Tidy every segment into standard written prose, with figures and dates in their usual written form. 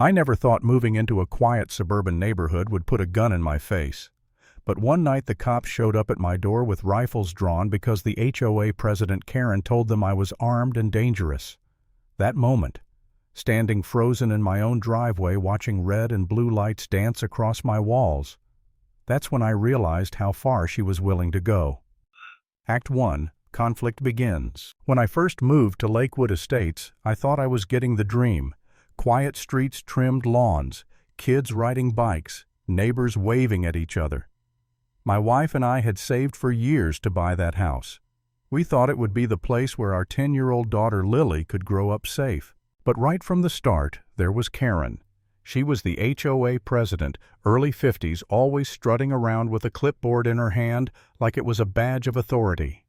I never thought moving into a quiet suburban neighborhood would put a gun in my face. But one night the cops showed up at my door with rifles drawn because the HOA president Karen told them I was armed and dangerous. That moment, standing frozen in my own driveway watching red and blue lights dance across my walls, that's when I realized how far she was willing to go. Act 1. Conflict begins. When I first moved to Lakewood Estates, I thought I was getting the dream. Quiet streets, trimmed lawns, kids riding bikes, neighbors waving at each other. My wife and I had saved for years to buy that house. We thought it would be the place where our 10-year-old daughter Lily could grow up safe. But right from the start, there was Karen. She was the HOA president, early 50s, always strutting around with a clipboard in her hand like it was a badge of authority.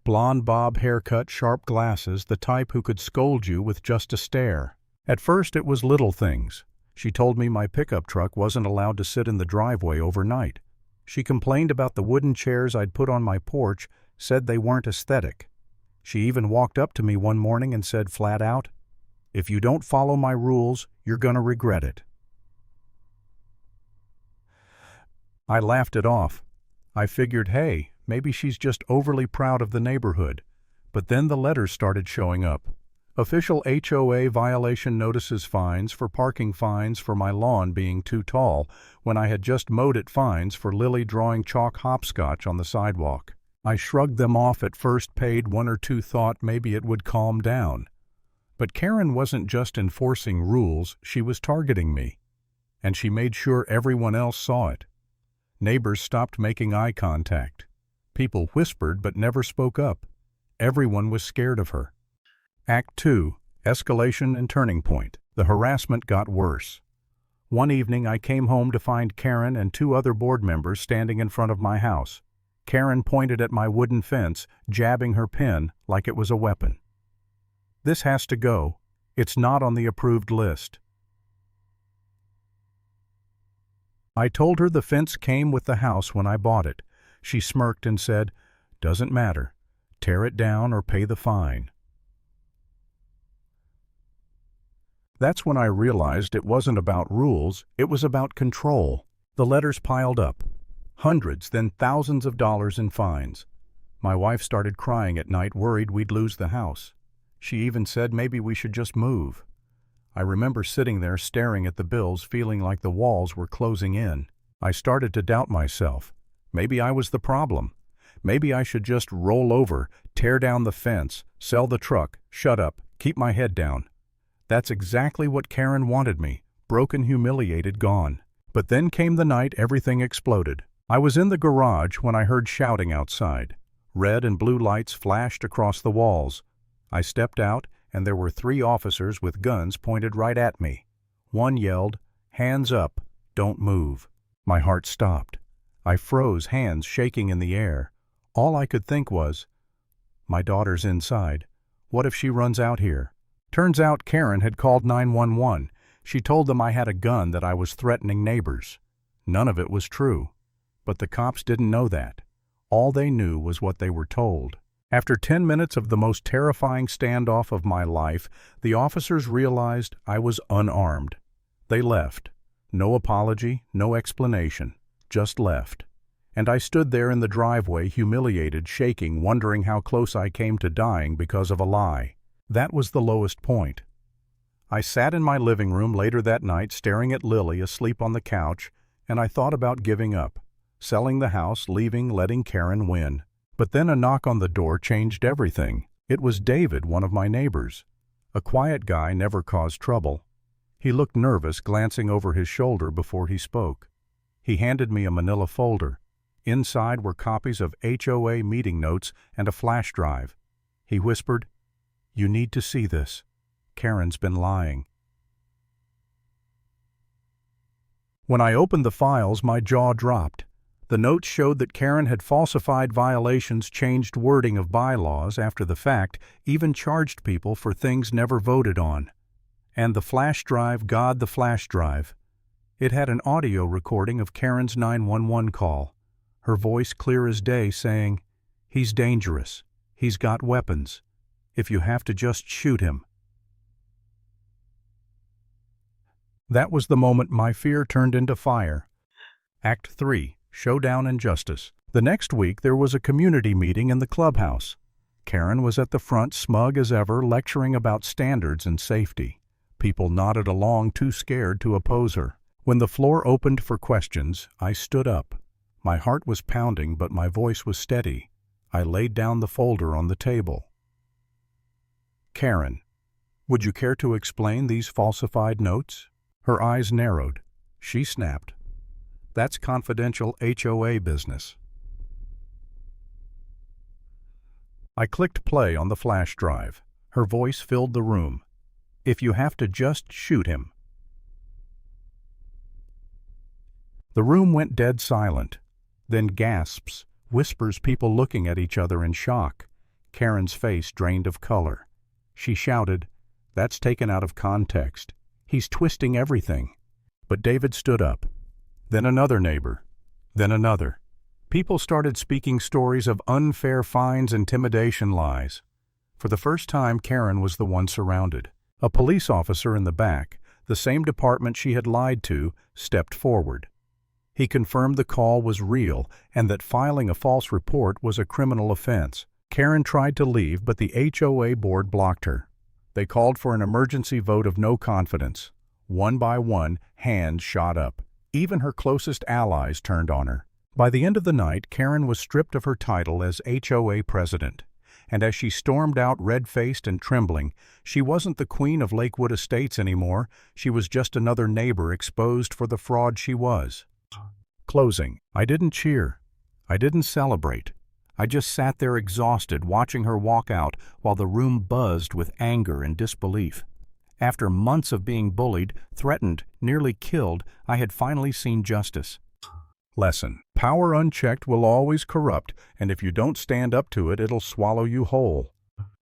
Blonde bob haircut, sharp glasses, the type who could scold you with just a stare. At first it was little things. She told me my pickup truck wasn't allowed to sit in the driveway overnight. She complained about the wooden chairs I'd put on my porch, said they weren't aesthetic. She even walked up to me one morning and said flat out, "If you don't follow my rules, you're gonna regret it." I laughed it off. I figured, hey, maybe she's just overly proud of the neighborhood. But then the letters started showing up. Official HOA violation notices, fines for parking, fines for my lawn being too tall when I had just mowed it, fines for Lily drawing chalk hopscotch on the sidewalk. I shrugged them off at first, paid one or two, thought maybe it would calm down. But Karen wasn't just enforcing rules, she was targeting me. And she made sure everyone else saw it. Neighbors stopped making eye contact. People whispered but never spoke up. Everyone was scared of her. Act 2. Escalation and turning point. The harassment got worse. One evening I came home to find Karen and two other board members standing in front of my house. Karen pointed at my wooden fence, jabbing her pen like it was a weapon. "This has to go. It's not on the approved list." I told her the fence came with the house when I bought it. She smirked and said, "Doesn't matter. Tear it down or pay the fine." That's when I realized it wasn't about rules, it was about control. The letters piled up. Hundreds, then thousands of dollars in fines. My wife started crying at night, worried we'd lose the house. She even said maybe we should just move. I remember sitting there staring at the bills, feeling like the walls were closing in. I started to doubt myself. Maybe I was the problem. Maybe I should just roll over, tear down the fence, sell the truck, shut up, keep my head down. That's exactly what Karen wanted me, broken, humiliated, gone. But then came the night everything exploded. I was in the garage when I heard shouting outside. Red and blue lights flashed across the walls. I stepped out, and there were 3 officers with guns pointed right at me. One yelled, "Hands up, don't move." My heart stopped. I froze, hands shaking in the air. All I could think was, my daughter's inside. What if she runs out here? Turns out Karen had called 911. She told them I had a gun, that I was threatening neighbors. None of it was true. But the cops didn't know that. All they knew was what they were told. After 10 minutes of the most terrifying standoff of my life, the officers realized I was unarmed. They left. No apology, no explanation. Just left. And I stood there in the driveway, humiliated, shaking, wondering how close I came to dying because of a lie. That was the lowest point. I sat in my living room later that night staring at Lily asleep on the couch, and I thought about giving up, selling the house, leaving, letting Karen win. But then a knock on the door changed everything. It was David, one of my neighbors. A quiet guy, never caused trouble. He looked nervous, glancing over his shoulder before he spoke. He handed me a manila folder. Inside were copies of HOA meeting notes and a flash drive. He whispered, "You need to see this. Karen's been lying." When I opened the files, my jaw dropped. The notes showed that Karen had falsified violations, changed wording of bylaws after the fact, even charged people for things never voted on. And the flash drive, God, the flash drive. It had an audio recording of Karen's 911 call, her voice clear as day saying, "He's dangerous. He's got weapons. If you have to, just shoot him." That was the moment my fear turned into fire. Act 3. Showdown and Justice. The next week there was a community meeting in the clubhouse. Karen was at the front, smug as ever, lecturing about standards and safety. People nodded along, too scared to oppose her. When the floor opened for questions, I stood up. My heart was pounding, but my voice was steady. I laid down the folder on the table. Karen, would you care to explain these falsified notes? Her eyes narrowed. She snapped. That's confidential HOA business. I clicked play on the flash drive. Her voice filled the room. If you have to, just shoot him. The room went dead silent. Then gasps, whispers, people looking at each other in shock. Karen's face drained of color. She shouted, "That's taken out of context. He's twisting everything." But David stood up. Then another neighbor. Then another. People started speaking stories of unfair fines, intimidation, lies. For the first time, Karen was the one surrounded. A police officer in the back, the same department she had lied to, stepped forward. He confirmed the call was real and that filing a false report was a criminal offense. Karen tried to leave, but the HOA board blocked her. They called for an emergency vote of no confidence. One by one, hands shot up. Even her closest allies turned on her. By the end of the night, Karen was stripped of her title as HOA president. And as she stormed out red-faced and trembling, she wasn't the queen of Lakewood Estates anymore. She was just another neighbor exposed for the fraud she was. Closing. I didn't cheer. I didn't celebrate. I just sat there exhausted, watching her walk out while the room buzzed with anger and disbelief. After months of being bullied, threatened, nearly killed, I had finally seen justice. Lesson. Power unchecked will always corrupt, and if you don't stand up to it, it'll swallow you whole.